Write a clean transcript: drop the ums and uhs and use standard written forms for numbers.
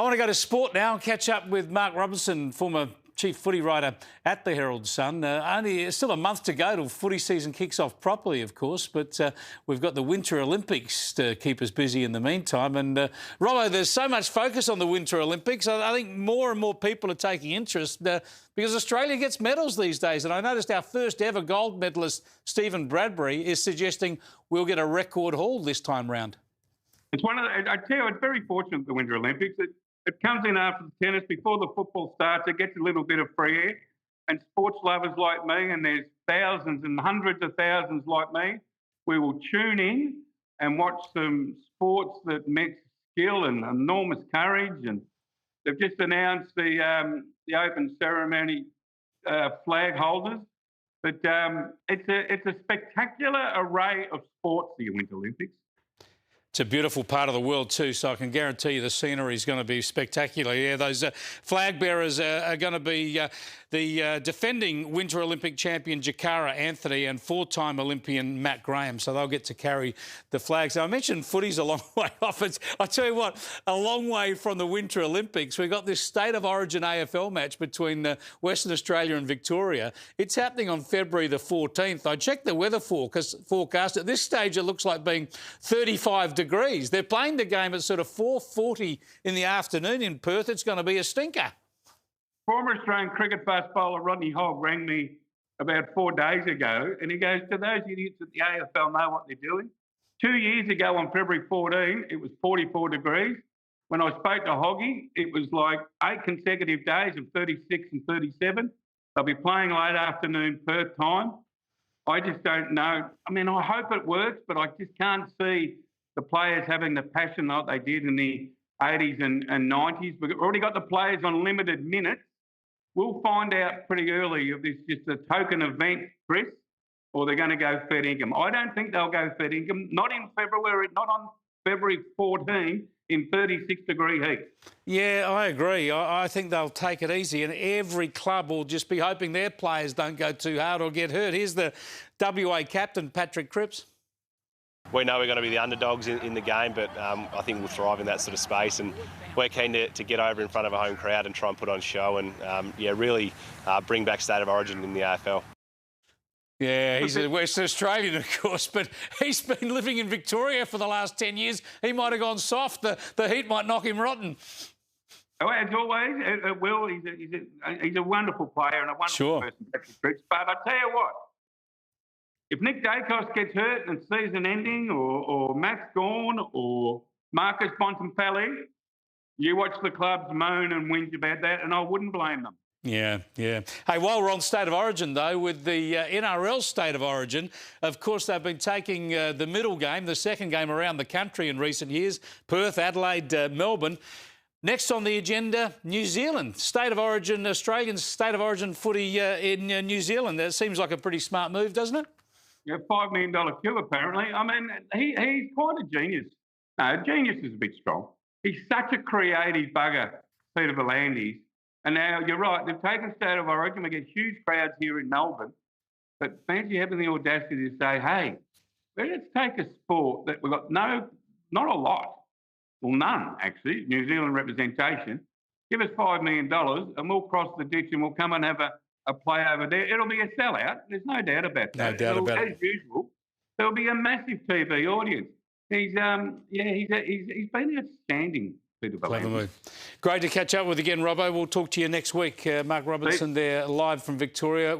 I want to go to sport now and catch up with Mark Robinson, former chief footy writer at the Herald Sun. Still a month to go till footy season kicks off properly, of course, but we've got the Winter Olympics to keep us busy in the meantime. And Robbo, there's so much focus on the Winter Olympics. I think more and more people are taking interest because Australia gets medals these days. And I noticed our first ever gold medalist, Stephen Bradbury, is suggesting we'll get a record haul this time round. It's I tell you, it's very fortunate the Winter Olympics. It comes in after the tennis, before the football starts. It gets a little bit of free air. And sports lovers like me, and there's thousands and hundreds of thousands like me, we will tune in and watch some sports that mix skill and enormous courage. And they've just announced the open ceremony flag holders. But it's a spectacular array of sports, the Winter Olympics. It's a beautiful part of the world too, so I can guarantee you the scenery is going to be spectacular. Yeah, those flag bearers are going to be the defending Winter Olympic champion Jakara Anthony and four-time Olympian Matt Graham, so they'll get to carry the flags. Now, I mentioned footy's a long way off. I tell you what, a long way from the Winter Olympics. We've got this State of Origin AFL match between Western Australia and Victoria. It's happening on February the 14th. I checked the weather forecast. At this stage, it looks like being 35 degrees. They're playing the game at sort of 4:40 in the afternoon in Perth. It's going to be a stinker. Former Australian cricket fast bowler Rodney Hogg rang me about 4 days ago, and he goes, "Do those idiots at the AFL know what they're doing?" 2 years ago on February 14, it was 44 degrees. When I spoke to Hoggy, it was like 8 consecutive days of 36 and 37. They'll be playing late afternoon Perth time. I just don't know. I mean, I hope it works, but I just can't see the players having the passion like they did in the 80s and 90s. We've already got the players on limited minutes. We'll find out pretty early if it's just a token event, Chris, or they're going to go fair income. I don't think they'll go fair income, not in February, not on February 14 in 36-degree heat. Yeah, I agree. I think they'll take it easy, and every club will just be hoping their players don't go too hard or get hurt. Here's the WA captain, Patrick Cripps. We know we're going to be the underdogs in the game, but I think we'll thrive in that sort of space, and we're keen to get over in front of a home crowd and try and put on show and, really bring back State of Origin in the AFL. Yeah, he's a Western Australian, of course, but he's been living in Victoria for the last 10 years. He might have gone soft. The heat might knock him rotten. Oh, as always, Will, he's a wonderful player and a wonderful person, Patrick Cripps. But I tell you what, if Nick Dacos gets hurt and season ending, or Matt's gone, or Marcus Bontempelli, you watch the clubs moan and whinge about that, and I wouldn't blame them. Yeah. Hey, while we're on State of Origin, though, with the NRL State of Origin, of course, they've been taking the middle game, the second game around the country in recent years, Perth, Adelaide, Melbourne. Next on the agenda, New Zealand. State of Origin, Australian State of Origin footy in New Zealand. That seems like a pretty smart move, doesn't it? Yeah, $5 million queue, apparently. I mean, he's quite a genius. No, genius is a bit strong. He's such a creative bugger, Peter V'landys. And now, you're right, they've taken State of Origin. We get huge crowds here in Melbourne. But fancy having the audacity to say, hey, let's take a sport that we've got not a lot, well, none, actually, New Zealand representation. Give us $5 million and we'll cross the ditch and we'll come and have a play over there. It'll be a sellout. There's no doubt about that. No doubt about it. As usual, there'll be a massive TV audience. He's been outstanding, Peter V'landys. Great to catch up with again, Robbo. We'll talk to you next week. Mark Robinson there, live from Victoria.